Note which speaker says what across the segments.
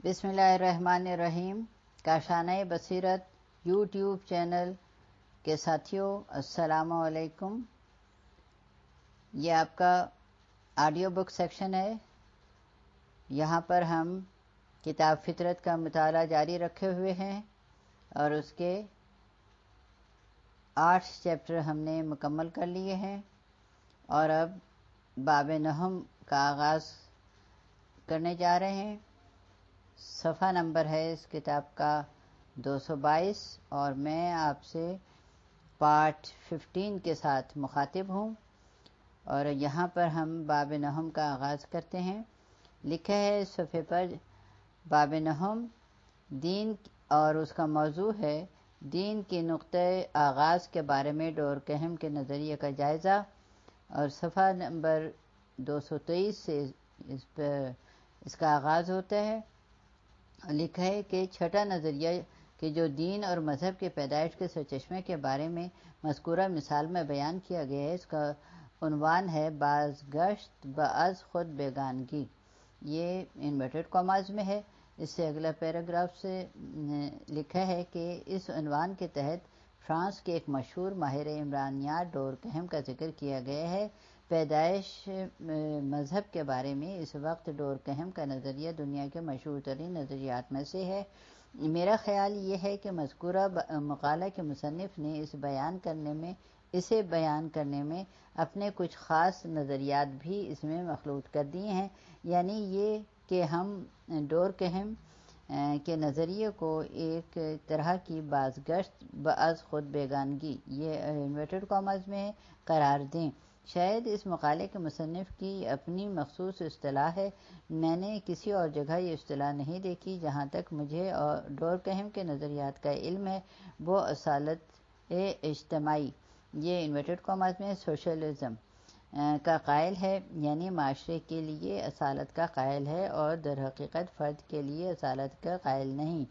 Speaker 1: بسم اللہ الرحمن الرحیم. کاشانۂ بصیرت یوٹیوب چینل کے ساتھیوں السلام علیکم. یہ آپ کا آڈیو بک سیکشن ہے. یہاں پر ہم کتاب فطرت کا مطالعہ جاری رکھے ہوئے ہیں اور اس کے 8 چیپٹر ہم نے مکمل کر لیے ہیں اور اب باب نحم کا آغاز کرنے جا رہے ہیں. صفحہ نمبر ہے اس کتاب کا 222 اور میں آپ سے پارٹ 15 کے ساتھ مخاطب ہوں اور یہاں پر ہم باب نحم کا آغاز کرتے ہیں. لکھا ہے اس صفحے پر باب نحم دین اور اس کا موضوع ہے دین کے نقطۂ آغاز کے بارے میں ڈورکہم کے نظریے کا جائزہ. اور صفحہ نمبر 223 سے اس کا آغاز ہوتا ہے. لکھا ہے کہ چھٹا نظریہ کہ جو دین اور مذہب کے پیدائش کے سرچشمے کے بارے میں مذکورہ مثال میں بیان کیا گیا ہے، اس کا عنوان ہے بازگشت باز خود بیگانگی. یہ انورٹڈ کاماز میں ہے. اس سے اگلا پیراگراف سے لکھا ہے کہ اس عنوان کے تحت فرانس کے ایک مشہور ماہر عمرانیات ڈورکہم کا ذکر کیا گیا ہے. پیدائش مذہب کے بارے میں اس وقت ڈورکہم کا نظریہ دنیا کے مشہور ترین نظریات میں سے ہے. میرا خیال یہ ہے کہ مذکورہ مقالہ کے مصنف نے اسے بیان کرنے میں اپنے کچھ خاص نظریات بھی اس میں مخلوط کر دیے ہیں، یعنی یہ کہ ہم ڈورکہم کے نظریے کو ایک طرح کی بازگشت باز خود بیگانگی، یہ انورٹڈ کاماز میں قرار دیں. شاید اس مقالے کے مصنف کی اپنی مخصوص اصطلاح ہے. میں نے کسی اور جگہ یہ اصطلاح نہیں دیکھی. جہاں تک مجھے ڈورکہم کے نظریات کا علم ہے وہ اصالت اجتماعی، یہ انورٹڈ کاماز میں سوشلزم کا قائل ہے، یعنی معاشرے کے لیے اصالت کا قائل ہے اور در حقیقت فرد کے لیے اصالت کا قائل نہیں،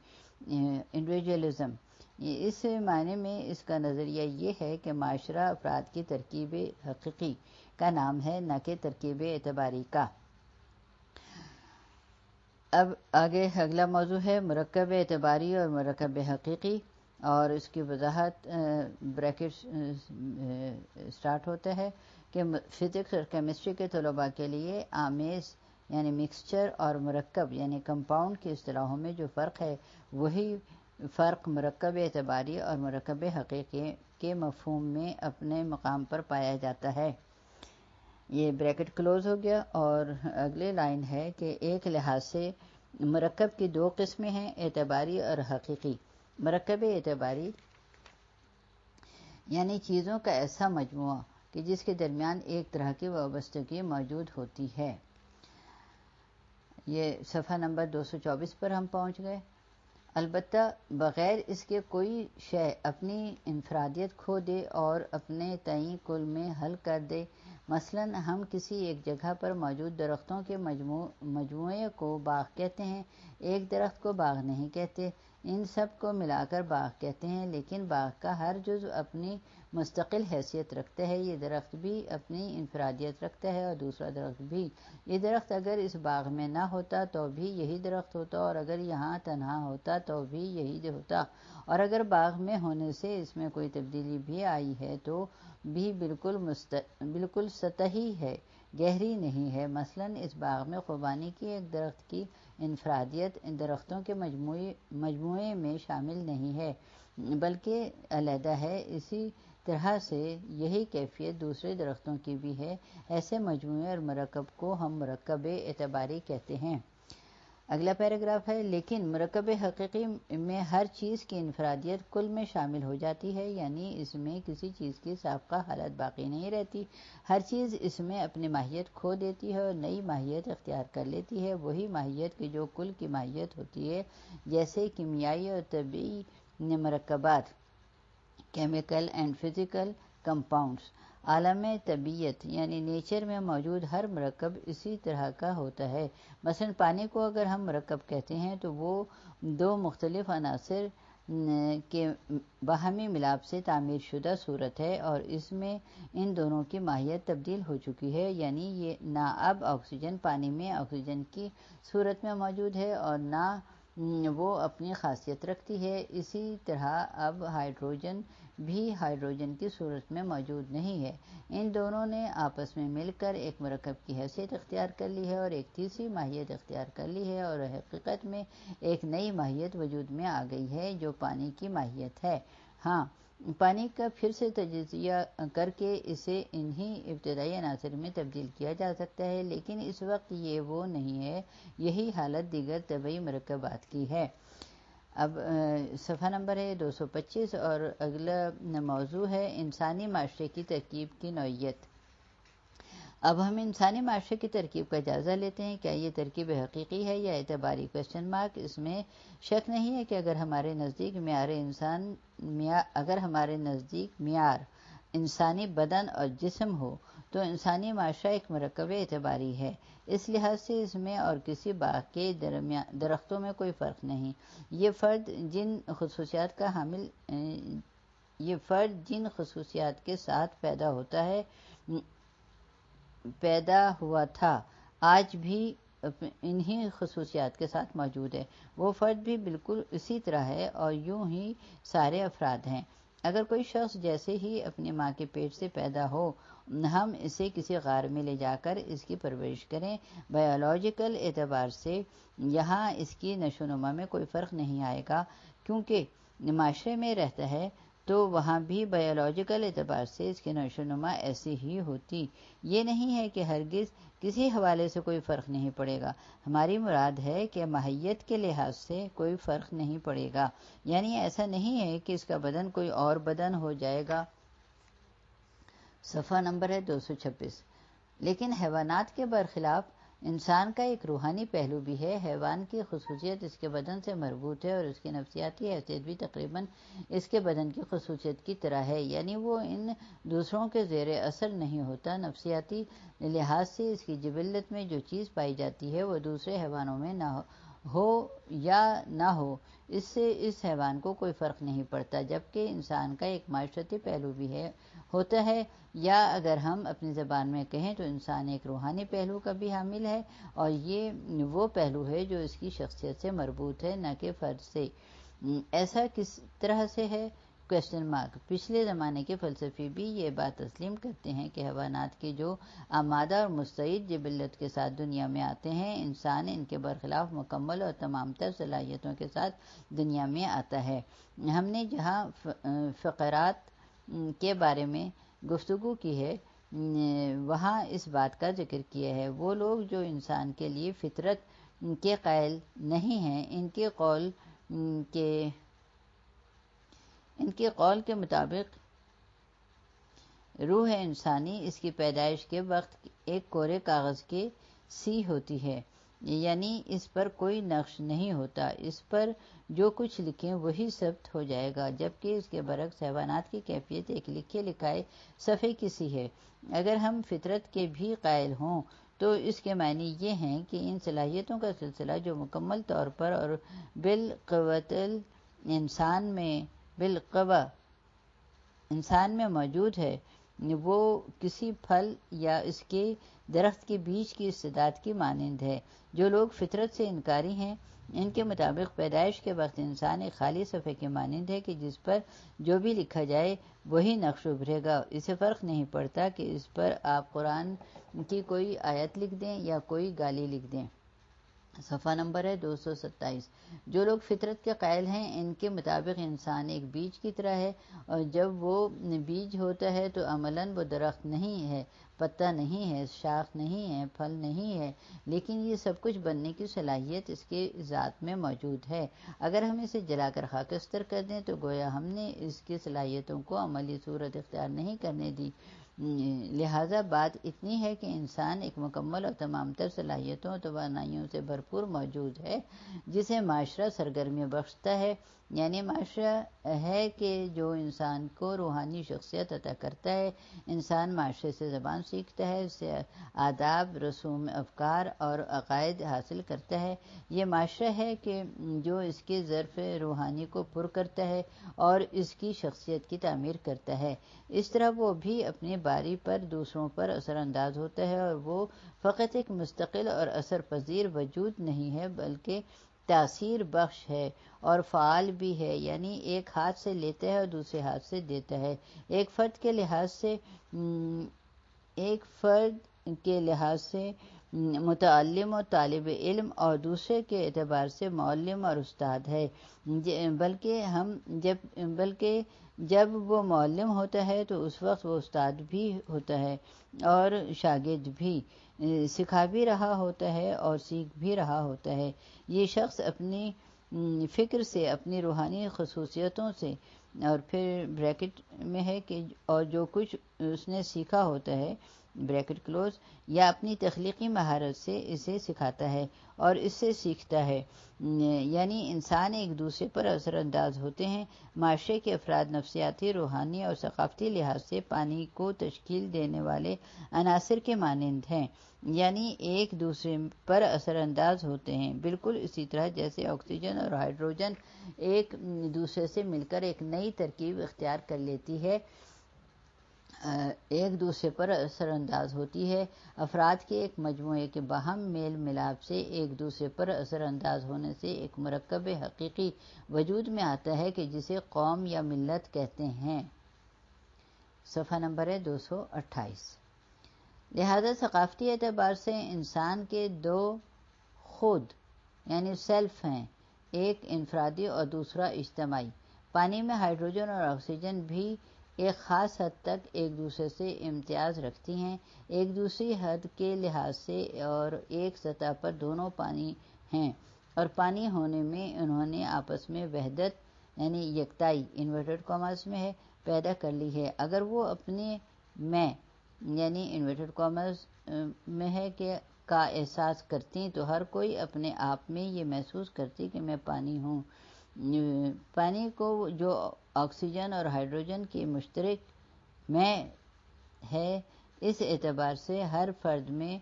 Speaker 1: انڈیویجولزم. اس معنی میں اس کا نظریہ یہ ہے کہ معاشرہ افراد کی ترکیب حقیقی کا نام ہے، نہ کہ ترکیب اعتباری کا. اب آگے اگلا موضوع ہے مرکب اعتباری اور مرکب حقیقی، اور اس کی وضاحت بریکٹ سٹارٹ ہوتا ہے کہ فزکس اور کیمسٹری کے طلباء کے لیے آمیز یعنی مکسچر اور مرکب یعنی کمپاؤنڈ کی اصطلاحوں میں جو فرق ہے وہی فرق مرکب اعتباری اور مرکب حقیقی کے مفہوم میں اپنے مقام پر پایا جاتا ہے. یہ بریکٹ کلوز ہو گیا اور اگلے لائن ہے کہ ایک لحاظ سے مرکب کی 2 قسمیں ہیں، اعتباری اور حقیقی. مرکب اعتباری یعنی چیزوں کا ایسا مجموعہ کہ جس کے درمیان ایک طرح کی وابستگی موجود ہوتی ہے. یہ صفحہ نمبر 224 پر ہم پہنچ گئے. البتہ بغیر اس کے کوئی شے اپنی انفرادیت کھو دے اور اپنے تئیں کل میں حل کر دے. مثلا ہم کسی ایک جگہ پر موجود درختوں کے مجموعے کو باغ کہتے ہیں. ایک درخت کو باغ نہیں کہتے، ان سب کو ملا کر باغ کہتے ہیں، لیکن باغ کا ہر جزو اپنی مستقل حیثیت رکھتا ہے. یہ درخت بھی اپنی انفرادیت رکھتا ہے اور دوسرا درخت بھی. یہ درخت اگر اس باغ میں نہ ہوتا تو بھی یہی درخت ہوتا، اور اگر یہاں تنہا ہوتا تو بھی یہی ہوتا، اور اگر باغ میں ہونے سے اس میں کوئی تبدیلی بھی آئی ہے تو بھی بالکل سطحی ہے، گہری نہیں ہے. مثلا اس باغ میں خوبانی کی ایک درخت کی انفرادیت درختوں کے مجموعے میں شامل نہیں ہے بلکہ علیحدہ ہے. اسی طرح سے یہی کیفیت دوسرے درختوں کی بھی ہے. ایسے مجموعے اور مرکب کو ہم مرکب اعتباری کہتے ہیں. اگلا پیراگراف ہے لیکن مرکب حقیقی میں ہر چیز کی انفرادیت کل میں شامل ہو جاتی ہے، یعنی اس میں کسی چیز کی سابقہ حالت باقی نہیں رہتی. ہر چیز اس میں اپنی ماہیت کھو دیتی ہے اور نئی ماہیت اختیار کر لیتی ہے، وہی ماہیت کی جو کل کی ماہیت ہوتی ہے. جیسے کیمیائی اور طبعی مرکبات، کیمیکل اینڈ فزیکل کمپاؤنڈز. عالم طبیعت یعنی نیچر میں موجود ہر مرکب اسی طرح کا ہوتا ہے. مثلا پانی کو اگر ہم مرکب کہتے ہیں تو وہ 2 مختلف عناصر کے باہمی ملاپ سے تعمیر شدہ صورت ہے، اور اس میں ان دونوں کی ماہیت تبدیل ہو چکی ہے، یعنی یہ نہ اب آکسیجن پانی میں آکسیجن کی صورت میں موجود ہے اور نہ وہ اپنی خاصیت رکھتی ہے۔ اسی طرح اب ہائیڈروجن بھی ہائیڈروجن کی صورت میں موجود نہیں ہے۔ ان دونوں نے آپس میں مل کر ایک مرکب کی حیثیت اختیار کر لی ہے اور ایک تیسری ماہیت اختیار کر لی ہے، اور حقیقت میں ایک نئی ماہیت وجود میں آ گئی ہے جو پانی کی ماہیت ہے۔ ہاں، پانی کا پھر سے تجزیہ کر کے اسے انہی ابتدائی عناصر میں تبدیل کیا جا سکتا ہے، لیکن اس وقت یہ وہ نہیں ہے۔ یہی حالت دیگر طبعی مرکبات کی ہے۔ اب صفحہ نمبر ہے 225 اور اگلا موضوع ہے انسانی معاشرے کی ترکیب کی نوعیت۔ اب ہم انسانی معاشرے کی ترکیب کا جائزہ لیتے ہیں۔ کیا یہ ترکیب حقیقی ہے یا اعتباری؟ اس میں شک نہیں ہے کہ اگر ہمارے نزدیک معیار انسانی بدن اور جسم ہو تو انسانی معاشرہ ایک مرکب اعتباری ہے۔ اس لحاظ سے اس میں اور کسی باغ کے درختوں میں کوئی فرق نہیں۔ یہ فرد جن خصوصیات کے ساتھ پیدا ہوا تھا آج بھی انہی خصوصیات کے ساتھ موجود ہے۔ وہ فرد بھی بالکل اسی طرح ہے اور یوں ہی سارے افراد ہیں۔ اگر کوئی شخص جیسے ہی اپنی ماں کے پیٹ سے پیدا ہو ہم اسے کسی غار میں لے جا کر اس کی پرورش کریں، بایولوجیکل اعتبار سے یہاں اس کی نشو و نما میں کوئی فرق نہیں آئے گا، کیونکہ معاشرے میں رہتا ہے تو وہاں بھی بایولوجیکل اعتبار سے اس کی نشو و نما ایسی ہی ہوتی۔ یہ نہیں ہے کہ ہرگز کسی حوالے سے کوئی فرق نہیں پڑے گا۔ ہماری مراد ہے کہ ماہیت کے لحاظ سے کوئی فرق نہیں پڑے گا، یعنی ایسا نہیں ہے کہ اس کا بدن کوئی اور بدن ہو جائے گا۔ صفحہ نمبر ہے 226۔ لیکن حیوانات کے برخلاف انسان کا ایک روحانی پہلو بھی ہے۔ حیوان کی خصوصیت اس کے بدن سے مربوط ہے اور اس کی نفسیاتی حیثیت بھی تقریباً اس کے بدن کی خصوصیت کی طرح ہے، یعنی وہ ان دوسروں کے زیر اثر نہیں ہوتا۔ نفسیاتی لحاظ سے اس کی جبلت میں جو چیز پائی جاتی ہے وہ دوسرے حیوانوں میں نہ ہو یا نہ ہو، اس سے اس حیوان کو کوئی فرق نہیں پڑتا، جبکہ انسان کا ایک معاشرتی پہلو بھی ہوتا ہے، یا اگر ہم اپنی زبان میں کہیں تو انسان ایک روحانی پہلو کا بھی حامل ہے، اور یہ وہ پہلو ہے جو اس کی شخصیت سے مربوط ہے، نہ کہ فرد سے۔ ایسا کس طرح سے ہے؟ پچھلے زمانے کے فلسفی بھی یہ بات تسلیم کرتے ہیں کہ حیوانات کی جو آمادہ اور مستعد جبلت کے ساتھ دنیا میں آتے ہیں، انسان ان کے برخلاف مکمل اور تمام تر صلاحیتوں کے ساتھ دنیا میں آتا ہے۔ ہم نے جہاں فقرات کے بارے میں گفتگو کی ہے وہاں اس بات کا ذکر کیا ہے۔ وہ لوگ جو انسان کے لیے فطرت کے قائل نہیں ہیں، ان کے قول کے مطابق روح انسانی اس کی پیدائش کے وقت ایک کورے کاغذ کے سی ہوتی ہے، یعنی اس پر کوئی نقش نہیں ہوتا، اس پر جو کچھ لکھیں وہی ثبت ہو جائے گا، جبکہ اس کے برعکس حیوانات کی کیفیت ایک لکھے لکھائے صفحے کی سی ہے۔ اگر ہم فطرت کے بھی قائل ہوں تو اس کے معنی یہ ہیں کہ ان صلاحیتوں کا سلسلہ جو مکمل طور پر اور بالقوہ انسان میں موجود ہے، وہ کسی پھل یا اس کے درخت کے بیج کی استعداد کی مانند ہے۔ جو لوگ فطرت سے انکاری ہیں، ان کے مطابق پیدائش کے وقت انسان ایک خالی صفحے کے مانند ہے کہ جس پر جو بھی لکھا جائے وہی نقش ابھرے گا۔ اسے فرق نہیں پڑتا کہ اس پر آپ قرآن کی کوئی آیت لکھ دیں یا کوئی گالی لکھ دیں۔ صفحہ نمبر ہے 227۔ جو لوگ فطرت کے قائل ہیں، ان کے مطابق انسان ایک بیج کی طرح ہے، اور جب وہ بیج ہوتا ہے تو عملاً وہ درخت نہیں ہے، پتا نہیں ہے، شاخ نہیں ہے، پھل نہیں ہے، لیکن یہ سب کچھ بننے کی صلاحیت اس کے ذات میں موجود ہے۔ اگر ہم اسے جلا کر خاکستر کر دیں تو گویا ہم نے اس کی صلاحیتوں کو عملی صورت اختیار نہیں کرنے دی۔ لہٰذا بات اتنی ہے کہ انسان ایک مکمل اور تمام تر صلاحیتوں اور توانائیوں سے بھرپور موجود ہے جسے معاشرہ سرگرمی بخشتا ہے، یعنی معاشرہ ہے کہ جو انسان کو روحانی شخصیت عطا کرتا ہے۔ انسان معاشرے سے زبان سیکھتا ہے، اس سے آداب، رسوم، افکار اور عقائد حاصل کرتا ہے۔ یہ معاشرہ ہے کہ جو اس کے ظرف روحانی کو پر کرتا ہے اور اس کی شخصیت کی تعمیر کرتا ہے۔ اس طرح وہ بھی اپنی باری پر دوسروں پر اثر انداز ہوتا ہے، اور وہ فقط ایک مستقل اور اثر پذیر وجود نہیں ہے بلکہ تاثیر بخش ہے اور فعال بھی ہے، یعنی ایک ہاتھ سے لیتا ہے اور دوسرے ہاتھ سے دیتا ہے۔ ایک فرد کے لحاظ سے متعلم و طالب علم، اور دوسرے کے اعتبار سے معلم اور استاد ہے، بلکہ جب وہ معلم ہوتا ہے تو اس وقت وہ استاد بھی ہوتا ہے اور شاگرد بھی، سکھا بھی رہا ہوتا ہے اور سیکھ بھی رہا ہوتا ہے۔ یہ شخص اپنی فکر سے، اپنی روحانی خصوصیتوں سے، اور پھر بریکٹ میں ہے کہ اور جو کچھ اس نے سیکھا ہوتا ہے بریکٹ کلوز، یا اپنی تخلیقی مہارت سے اسے سکھاتا ہے اور اس سے سیکھتا ہے، یعنی انسان ایک دوسرے پر اثر انداز ہوتے ہیں۔ معاشرے کے افراد نفسیاتی، روحانی اور ثقافتی لحاظ سے پانی کو تشکیل دینے والے عناصر کے مانند ہیں، یعنی ایک دوسرے پر اثر انداز ہوتے ہیں، بالکل اسی طرح جیسے آکسیجن اور ہائیڈروجن ایک دوسرے سے مل کر ایک نئی ترکیب اختیار کر لیتی ہے، ایک دوسرے پر اثر انداز ہوتی ہے۔ افراد کے ایک مجموعے کے باہم میل ملاپ سے ایک دوسرے پر اثر انداز ہونے سے ایک مرکب حقیقی وجود میں آتا ہے کہ جسے قوم یا ملت کہتے ہیں۔ صفحہ نمبر ہے 228۔ لہذا ثقافتی اعتبار سے انسان کے دو خود یعنی سیلف ہیں، ایک انفرادی اور دوسرا اجتماعی۔ پانی میں ہائیڈروجن اور آکسیجن بھی ایک خاص حد تک ایک دوسرے سے امتیاز رکھتی ہیں، ایک دوسری حد کے لحاظ سے، اور ایک سطح پر دونوں پانی ہیں، اور پانی ہونے میں انہوں نے آپس میں وحدت یعنی یکتائی انورٹڈ کاماز میں ہے پیدا کر لی ہے۔ اگر وہ اپنے میں یعنی انورٹڈ کاماز میں ہے کہ کا احساس کرتی تو ہر کوئی اپنے آپ میں یہ محسوس کرتی کہ میں پانی ہوں۔ پانی کو جو آکسیجن اور ہائیڈروجن کی مشترک میں ہے، اس اعتبار سے ہر فرد میں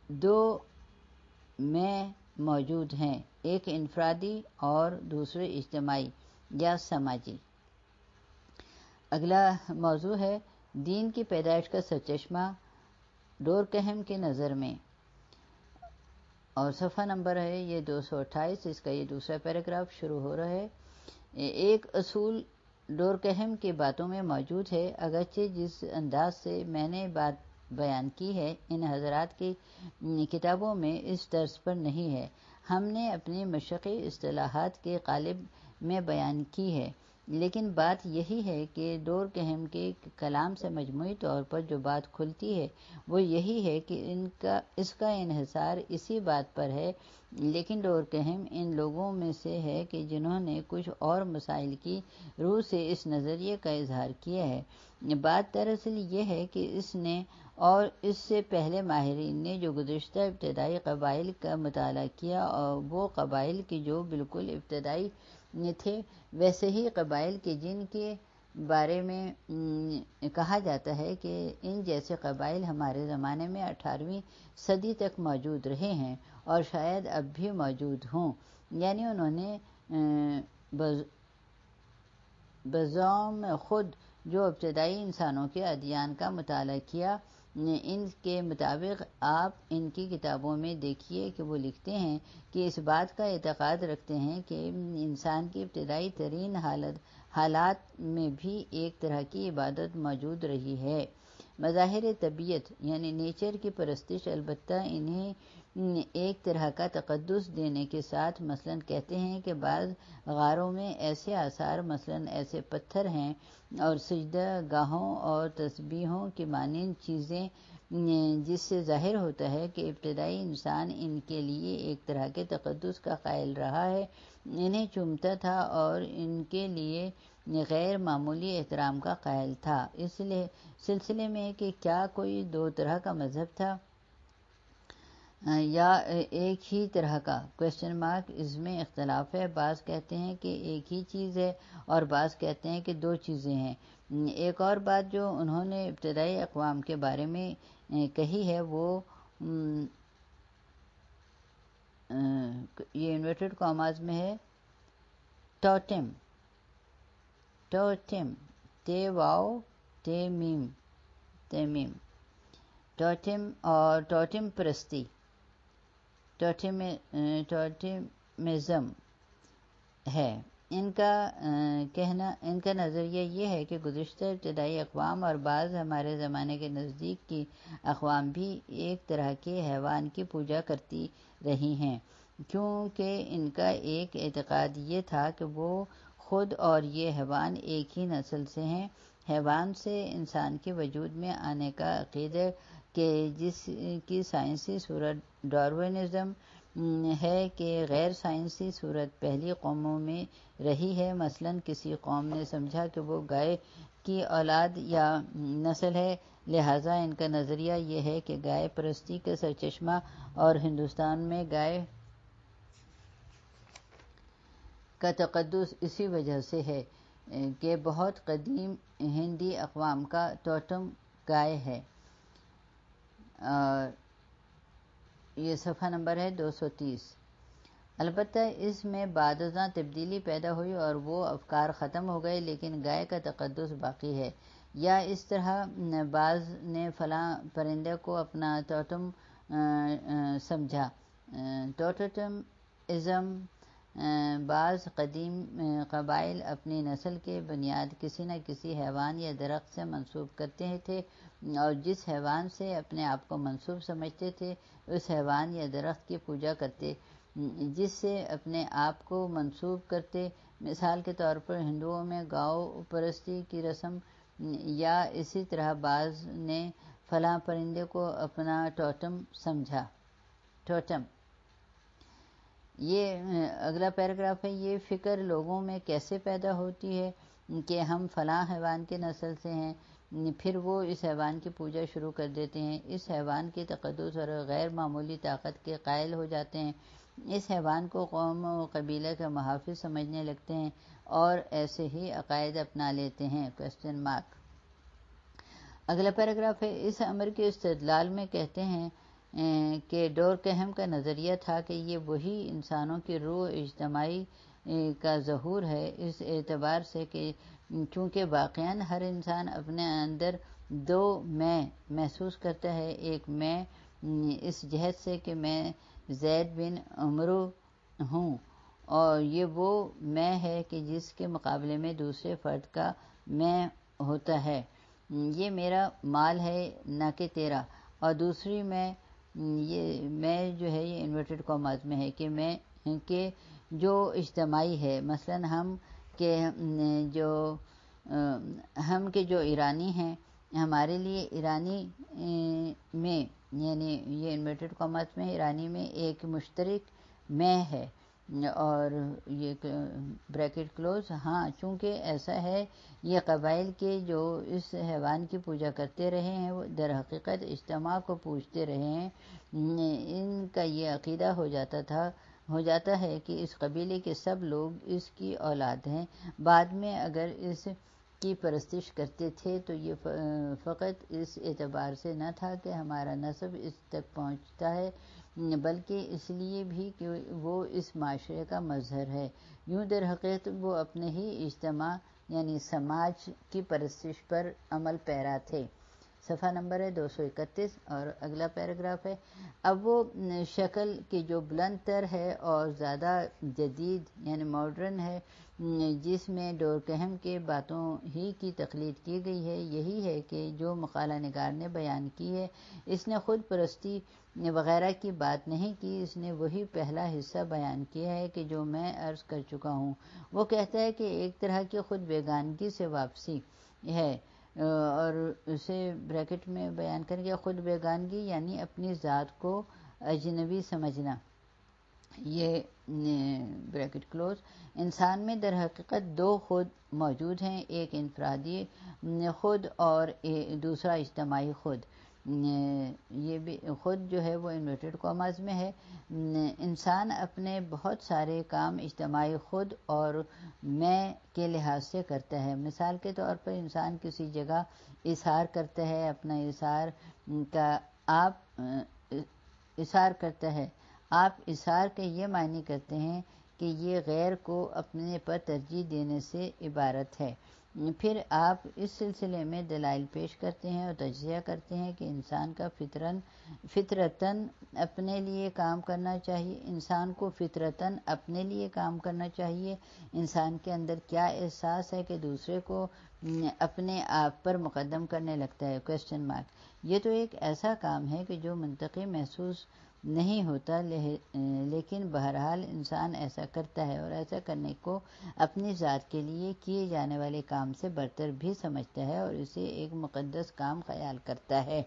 Speaker 1: دو میں موجود ہیں، ایک انفرادی اور دوسرے اجتماعی یا سماجی۔ اگلا موضوع ہے دین کی پیدائش کا سرچشمہ ڈورکہم کی نظر میں، اور صفحہ نمبر ہے یہ 228، اس کا یہ دوسرا پیراگراف شروع ہو رہا ہے۔ ایک اصول ڈورکہم کی باتوں میں موجود ہے، اگرچہ جس انداز سے میں نے بات بیان کی ہے ان حضرات کی کتابوں میں اس طرز پر نہیں ہے، ہم نے اپنی مشرقی اصطلاحات کے قالب میں بیان کی ہے، لیکن بات یہی ہے کہ ڈورکہم کے کلام سے مجموعی طور پر جو بات کھلتی ہے وہ یہی ہے کہ اس کا انحصار اسی بات پر ہے، لیکن ڈورکہم ان لوگوں میں سے ہے کہ جنہوں نے کچھ اور مسائل کی روح سے اس نظریے کا اظہار کیا ہے۔ بات دراصل یہ ہے کہ اس نے اور اس سے پہلے ماہرین نے جو گزشتہ ابتدائی قبائل کا مطالعہ کیا، اور وہ قبائل کی جو بالکل ابتدائی تھے، ویسے ہی قبائل کے جن کے بارے میں کہا جاتا ہے کہ ان جیسے قبائل ہمارے زمانے میں 18ویں صدی تک موجود رہے ہیں اور شاید اب بھی موجود ہوں، یعنی انہوں نے بذوم خود جو ابتدائی انسانوں کے ادیان کا مطالعہ کیا، ان کے مطابق آپ ان کی کتابوں میں دیکھیے کہ وہ لکھتے ہیں کہ اس بات کا اعتقاد رکھتے ہیں کہ انسان کی ابتدائی ترین حالات میں بھی ایک طرح کی عبادت موجود رہی ہے، مظاہر طبیعت یعنی نیچر کی پرستش، البتہ انہیں ایک طرح کا تقدس دینے کے ساتھ۔ مثلاً کہتے ہیں کہ بعض غاروں میں ایسے آثار، مثلاً ایسے پتھر ہیں اور سجدہ گاہوں اور تسبیحوں کی مانند چیزیں، جس سے ظاہر ہوتا ہے کہ ابتدائی انسان ان کے لیے ایک طرح کے تقدس کا قائل رہا ہے، انہیں چومتا تھا اور ان کے لیے غیر معمولی احترام کا قائل تھا۔ اس سلسلے میں کہ کیا کوئی دو طرح کا مذہب تھا یا ایک ہی طرح کا اس میں اختلاف ہے۔ بعض کہتے ہیں کہ ایک ہی چیز ہے اور بعض کہتے ہیں کہ دو چیزیں ہیں۔ ایک اور بات جو انہوں نے ابتدائی اقوام کے بارے میں کہی ہے وہ یہ انورٹڈ کاماز میں ہے ٹوٹم تے واو تے میم ٹوٹم اور ٹوٹم پرستی ٹوٹمزم ہے۔ ان کا نظریہ یہ ہے کہ گزشتہ ابتدائی اقوام اور بعض ہمارے زمانے کے نزدیک کی اقوام بھی ایک طرح کے حیوان کی پوجا کرتی رہی ہیں، کیونکہ ان کا ایک اعتقاد یہ تھا کہ وہ خود اور یہ حیوان ایک ہی نسل سے ہیں۔ حیوان سے انسان کے وجود میں آنے کا عقیدہ کہ جس کی سائنسی صورت ڈارونزم ہے کہ غیر سائنسی صورت پہلی قوموں میں رہی ہے۔ مثلاً کسی قوم نے سمجھا کہ وہ گائے کی اولاد یا نسل ہے، لہٰذا ان کا نظریہ یہ ہے کہ گائے پرستی کا سرچشمہ اور ہندوستان میں گائے کا تقدس اسی وجہ سے ہے کہ بہت قدیم ہندی اقوام کا ٹوٹم گائے ہے۔ اور یہ صفحہ نمبر ہے 230۔ البتہ اس میں بعد ازاں تبدیلی پیدا ہوئی اور وہ افکار ختم ہو گئے، لیکن گائے کا تقدس باقی ہے۔ یا اس طرح بعض نے فلاں پرندے کو اپنا ٹوٹم سمجھا۔ ٹوٹم ازم بعض قدیم قبائل اپنی نسل کے بنیاد کسی نہ کسی حیوان یا درخت سے منسوب کرتے تھے، اور جس حیوان سے اپنے آپ کو منسوب سمجھتے تھے اس حیوان یا درخت کی پوجا کرتے جس سے اپنے آپ کو منسوب کرتے۔ مثال کے طور پر ہندوؤں میں گاؤ پرستی کی رسم، یا اسی طرح بعض نے فلاں پرندے کو اپنا ٹوٹم سمجھا۔ ٹوٹم یہ اگلا پیراگراف ہے۔ یہ فکر لوگوں میں کیسے پیدا ہوتی ہے کہ ہم فلاں حیوان کے نسل سے ہیں، پھر وہ اس حیوان کی پوجا شروع کر دیتے ہیں، اس حیوان کی تقدس اور غیر معمولی طاقت کے قائل ہو جاتے ہیں، اس حیوان کو قوم و قبیلہ کا محافظ سمجھنے لگتے ہیں اور ایسے ہی عقائد اپنا لیتے ہیں۔ اگلا پیراگراف ہے۔ اس امر کے استدلال میں کہتے ہیں کہ ڈورکہم کا نظریہ تھا کہ یہ وہی انسانوں کی روح اجتماعی کا ظہور ہے، اس اعتبار سے کہ چونکہ واقعاً ہر انسان اپنے اندر دو میں محسوس کرتا ہے، ایک میں اس جہت سے کہ میں زید بن عمرو ہوں، اور یہ وہ میں ہے کہ جس کے مقابلے میں دوسرے فرد کا میں ہوتا ہے، یہ میرا مال ہے نہ کہ تیرا، اور دوسری میں جو ہے یہ انورٹڈ کاماز میں ہے کہ میں کہ جو اجتماعی ہے۔ مثلاً ہم کے جو ایرانی ہیں، ہمارے لیے ایرانی میں یعنی یہ انورٹڈ کاماز میں ایرانی میں ایک مشترک میں ہے، اور یہ بریکٹ کلوز ہاں چونکہ ایسا ہے، یہ قبائل کے جو اس حیوان کی پوجا کرتے رہے ہیں وہ در حقیقت اجتماع کو پوجتے رہے ہیں۔ ان کا یہ عقیدہ ہو جاتا ہے کہ اس قبیلے کے سب لوگ اس کی اولاد ہیں۔ بعد میں اگر اس کی پرستش کرتے تھے تو یہ فقط اس اعتبار سے نہ تھا کہ ہمارا نسب اس تک پہنچتا ہے، بلکہ اس لیے بھی کہ وہ اس معاشرے کا مظہر ہے۔ یوں در حقیقت وہ اپنے ہی اجتماع یعنی سماج کی پرستش پر عمل پیرا تھے۔ صفحہ نمبر ہے 231 اور اگلا پیراگراف ہے۔ اب وہ شکل کہ جو بلند تر ہے اور زیادہ جدید یعنی ماڈرن ہے، جس میں ڈورکہم کے باتوں ہی کی تقلید کی گئی ہے، یہی ہے کہ جو مقالہ نگار نے بیان کی ہے۔ اس نے خود پرستی وغیرہ کی بات نہیں کی، اس نے وہی پہلا حصہ بیان کیا ہے کہ جو میں عرض کر چکا ہوں۔ وہ کہتا ہے کہ ایک طرح کی خود بیگانگی سے واپسی ہے، اور اسے بریکٹ میں بیان کریں گے خود بیگانگی یعنی اپنی ذات کو اجنبی سمجھنا۔ یہ بریکٹ کلوز. انسان میں در حقیقت دو خود موجود ہیں، ایک انفرادی خود اور دوسرا اجتماعی خود. یہ بھی خود جو ہے وہ انورٹڈ کاماز میں ہے. انسان اپنے بہت سارے کام اجتماعی خود اور میں کے لحاظ سے کرتا ہے. مثال کے طور پر انسان کسی جگہ اظہار کرتا ہے، اپنا اظہار کا آپ اظہار کرتا ہے. آپ اظہار کے یہ معنی کرتے ہیں کہ یہ غیر کو اپنے پر ترجیح دینے سے عبارت ہے. پھر آپ اس سلسلے میں دلائل پیش کرتے ہیں اور تجزیہ کرتے ہیں کہ انسان کا فطرتاً اپنے لیے کام کرنا چاہیے. انسان کو فطرتاً اپنے لیے کام کرنا چاہیے. انسان کے اندر کیا احساس ہے کہ دوسرے کو اپنے آپ پر مقدم کرنے لگتا ہے؟ Question mark. یہ تو ایک ایسا کام ہے کہ جو منطقی محسوس نہیں ہوتا، لیکن بہرحال انسان ایسا کرتا ہے اور ایسا کرنے کو اپنی ذات کے لیے کیے جانے والے کام سے برتر بھی سمجھتا ہے اور اسے ایک مقدس کام خیال کرتا ہے.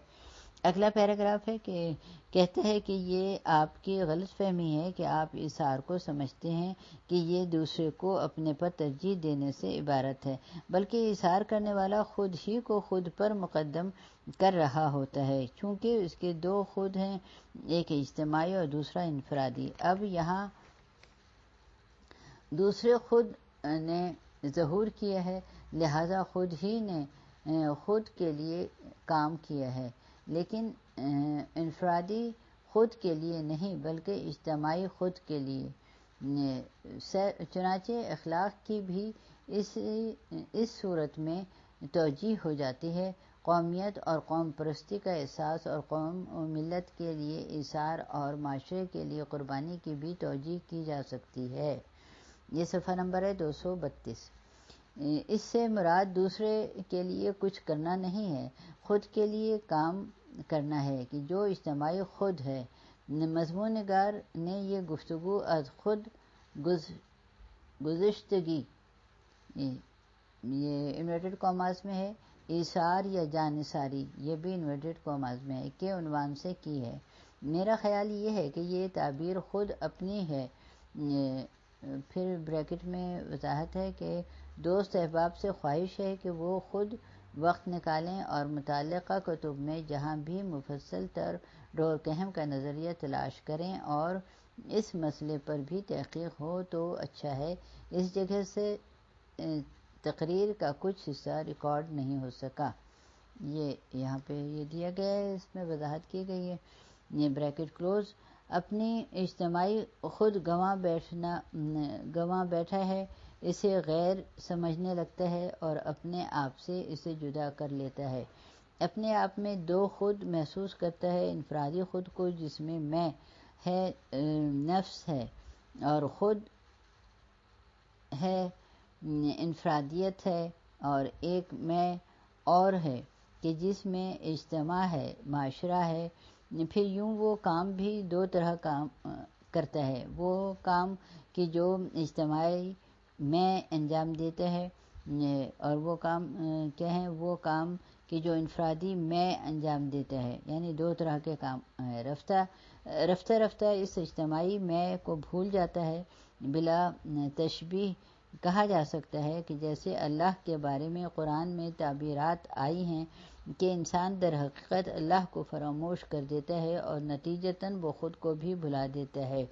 Speaker 1: اگلا پیراگراف ہے کہ کہتا ہے کہ یہ آپ کی غلط فہمی ہے کہ آپ اظہار کو سمجھتے ہیں کہ یہ دوسرے کو اپنے پر ترجیح دینے سے عبارت ہے، بلکہ اظہار کرنے والا خود ہی کو خود پر مقدم کر رہا ہوتا ہے، چونکہ اس کے دو خود ہیں، ایک اجتماعی اور دوسرا انفرادی. اب یہاں دوسرے خود نے ظہور کیا ہے، لہذا خود ہی نے خود کے لیے کام کیا ہے، لیکن انفرادی خود کے لیے نہیں بلکہ اجتماعی خود کے لیے. چنانچہ اخلاق کی بھی اس صورت میں توجیہ ہو جاتی ہے. قومیت اور قوم پرستی کا احساس اور قوم و ملت کے لیے ایثار اور معاشرے کے لیے قربانی کی بھی توجیہ کی جا سکتی ہے. یہ صفحہ نمبر ہے 232. اس سے مراد دوسرے کے لیے کچھ کرنا نہیں ہے، خود کے لیے کام کرنا ہے کہ جو اجتماعی خود ہے. مضمون نگار نے یہ گفتگو از خود گزشتگی، یہ انورٹڈ کاماز میں ہے، ایثار یا جانثاری، یہ بھی انورٹڈ کاماز میں ہے، کے عنوان سے کی ہے. میرا خیال یہ ہے کہ یہ تعبیر خود اپنی ہے. پھر بریکٹ میں وضاحت ہے کہ دوست احباب سے خواہش ہے کہ وہ خود وقت نکالیں اور متعلقہ کتب میں جہاں بھی مفصل تر دورکہم کا نظریہ تلاش کریں اور اس مسئلے پر بھی تحقیق ہو تو اچھا ہے. اس جگہ سے تقریر کا کچھ حصہ ریکارڈ نہیں ہو سکا. یہ یہاں پہ یہ دیا گیا ہے، اس میں وضاحت کی گئی ہے. یہ بریکٹ کلوز. اپنی اجتماعی خود گنوا بیٹھا ہے، اسے غیر سمجھنے لگتا ہے اور اپنے آپ سے اسے جدا کر لیتا ہے. اپنے آپ میں دو خود محسوس کرتا ہے، انفرادی خود کو جس میں ہے، نفس ہے، اور خود ہے، انفرادیت ہے، اور ایک میں اور ہے کہ جس میں اجتماع ہے، معاشرہ ہے. پھر یوں وہ کام بھی دو طرح کام کرتا ہے، وہ کام کہ جو اجتماعی میں انجام دیتا ہے، اور وہ کام کیا ہیں، وہ کام کہ جو انفرادی میں انجام دیتا ہے. یعنی دو طرح کے کام ہے. رفتہ رفتہ اس اجتماعی میں کو بھول جاتا ہے. بلا تشبیہ کہا جا سکتا ہے کہ جیسے اللہ کے بارے میں قرآن میں تعبیرات آئی ہیں کہ انسان در حقیقت اللہ کو فراموش کر دیتا ہے اور نتیجتاً وہ خود کو بھی بھلا دیتا ہے.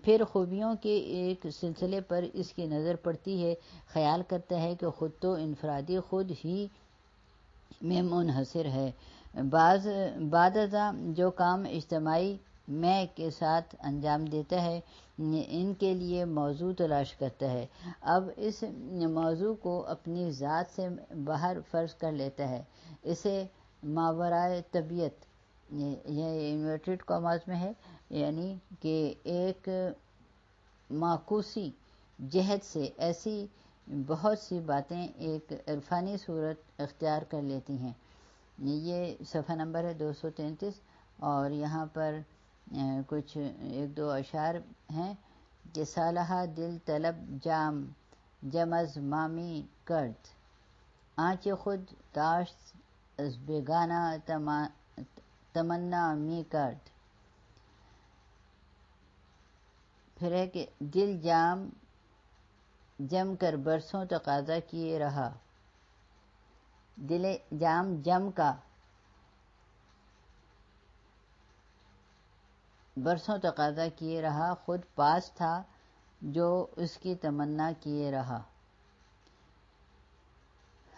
Speaker 1: پھر خوبیوں کے ایک سلسلے پر اس کی نظر پڑتی ہے، خیال کرتا ہے کہ خود تو انفرادی خود ہی میں منحصر ہے. بعد ازاں جو کام اجتماعی میں کے ساتھ انجام دیتا ہے ان کے لیے موضوع تلاش کرتا ہے. اب اس موضوع کو اپنی ذات سے باہر فرض کر لیتا ہے، اسے ماورائے طبیعت، یہ انورٹڈ کاماز میں ہے، یعنی کہ ایک معکوسی جہت سے ایسی بہت سی باتیں ایک عرفانی صورت اختیار کر لیتی ہیں. یہ صفحہ نمبر ہے 233. اور یہاں پر کچھ ایک دو اشعار ہیں کہ صالحہ دل طلب جمز مامی کرد، آنچ خود داشت از بیگانہ تمنا می کرد. پھر ہے کہ دل جم کر برسوں تقاضا کیے رہا، دل جم کا برسوں تقاضا کیے رہا، خود پاس تھا جو اس کی تمنا کیے رہا۔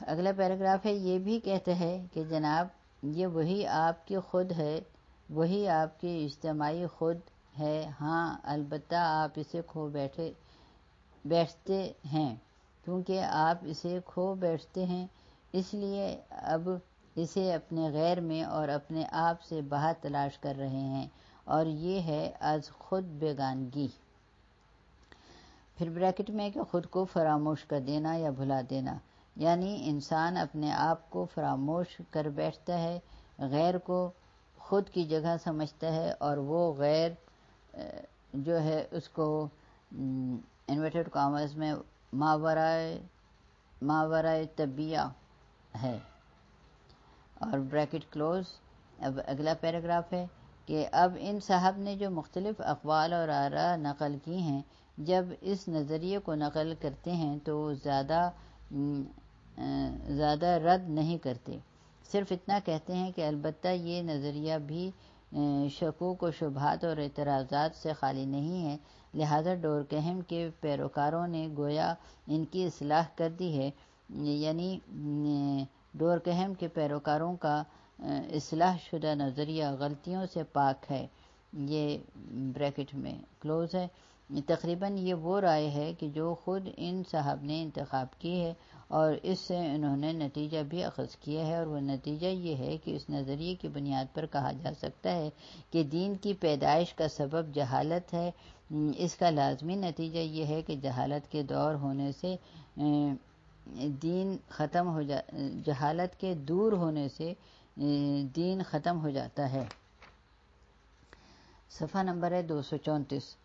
Speaker 1: اگلا پیراگراف ہے، یہ بھی کہتا ہے کہ جناب یہ وہی آپ کی خود ہے، وہی آپ کی اجتماعی خود ہے، ہاں البتہ آپ اسے کھو بیٹھتے ہیں، کیونکہ آپ اسے کھو بیٹھتے ہیں اس لیے اب اسے اپنے غیر میں اور اپنے آپ سے باہر تلاش کر رہے ہیں، اور یہ ہے از خود بیگانگی۔ پھر بریکٹ میں کہ خود کو فراموش کر دینا یا بھلا دینا، یعنی انسان اپنے آپ کو فراموش کر بیٹھتا ہے، غیر کو خود کی جگہ سمجھتا ہے، اور وہ غیر جو ہے اس کو انورٹڈ کامرز میں ماورائے طبیعہ ہے۔ اور بریکٹ کلوز۔ اب اگلا پیراگراف ہے کہ اب ان صاحب نے جو مختلف اقوال اور آراء نقل کی ہیں، جب اس نظریے کو نقل کرتے ہیں تو وہ زیادہ رد نہیں کرتے، صرف اتنا کہتے ہیں کہ البتہ یہ نظریہ بھی شکوک و شبہات اور اعتراضات سے خالی نہیں ہے، لہذا ڈورکہم کے پیروکاروں نے گویا ان کی اصلاح کر دی ہے، یعنی ڈورکہم کے پیروکاروں کا اصلاح شدہ نظریہ غلطیوں سے پاک ہے، یہ بریکٹ میں کلوز ہے۔ تقریباً یہ وہ رائے ہے کہ جو خود ان صاحب نے انتخاب کی ہے، اور اس سے انہوں نے نتیجہ بھی اخذ کیا ہے، اور وہ نتیجہ یہ ہے کہ اس نظریے کی بنیاد پر کہا جا سکتا ہے کہ دین کی پیدائش کا سبب جہالت ہے۔ اس کا لازمی نتیجہ یہ ہے کہ جہالت کے دور ہونے سے جہالت کے دور ہونے سے دین ختم ہو جاتا ہے۔ صفحہ نمبر ہے 234۔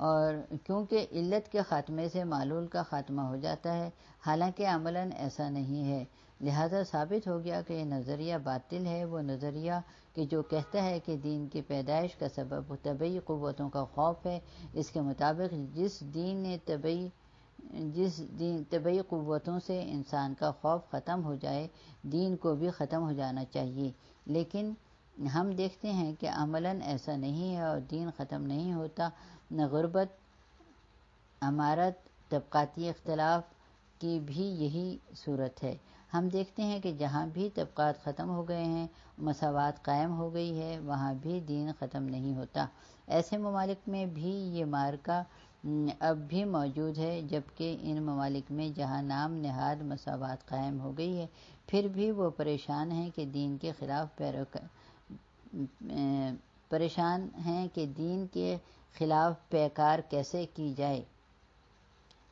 Speaker 1: اور کیونکہ علت کے خاتمے سے معلول کا خاتمہ ہو جاتا ہے، حالانکہ عملاً ایسا نہیں ہے، لہذا ثابت ہو گیا کہ یہ نظریہ باطل ہے، وہ نظریہ کہ جو کہتا ہے کہ دین کی پیدائش کا سبب طبعی قوتوں کا خوف ہے۔ اس کے مطابق جس طبعی قوتوں سے انسان کا خوف ختم ہو جائے، دین کو بھی ختم ہو جانا چاہیے، لیکن ہم دیکھتے ہیں کہ عملاً ایسا نہیں ہے، اور دین ختم نہیں ہوتا، نہ غربت، امارت، طبقاتی اختلاف کی بھی یہی صورت ہے۔ ہم دیکھتے ہیں کہ جہاں بھی طبقات ختم ہو گئے ہیں، مساوات قائم ہو گئی ہے، وہاں بھی دین ختم نہیں ہوتا۔ ایسے ممالک میں بھی یہ معرکہ اب بھی موجود ہے، جبکہ ان ممالک میں جہاں نام نہاد مساوات قائم ہو گئی ہے، پھر بھی وہ پریشان ہیں کہ دین کے خلاف پیکار کیسے کی جائے۔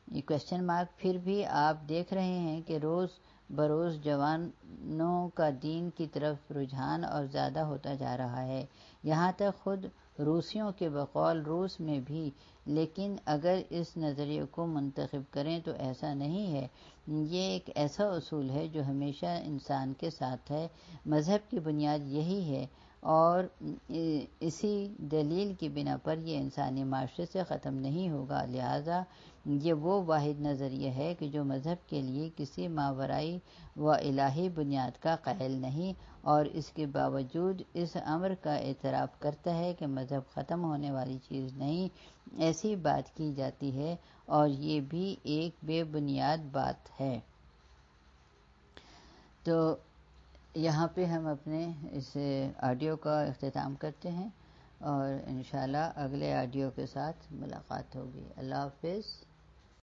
Speaker 1: یہ کویسچن مارک۔ پھر بھی آپ دیکھ رہے ہیں کہ روز بروز جوانوں کا دین کی طرف رجحان اور زیادہ ہوتا جا رہا ہے، یہاں تک خود روسیوں کے بقول روس میں بھی، لیکن اگر اس نظریے کو منتخب کریں تو ایسا نہیں ہے۔ یہ ایک ایسا اصول ہے جو ہمیشہ انسان کے ساتھ ہے، مذہب کی بنیاد یہی ہے، اور اسی دلیل کی بنا پر یہ انسانی معاشرے سے ختم نہیں ہوگا، لہذا یہ وہ واحد نظریہ ہے کہ جو مذہب کے لیے کسی ماورائی و الہی بنیاد کا قائل نہیں، اور اس کے باوجود اس امر کا اعتراف کرتا ہے کہ مذہب ختم ہونے والی چیز نہیں، ایسی بات کی جاتی ہے، اور یہ بھی ایک بے بنیاد بات ہے۔ تو یہاں پہ ہم اپنے اس آڈیو کا اختتام کرتے ہیں، اور انشاءاللہ اگلے آڈیو کے ساتھ ملاقات ہوگی۔ اللہ حافظ۔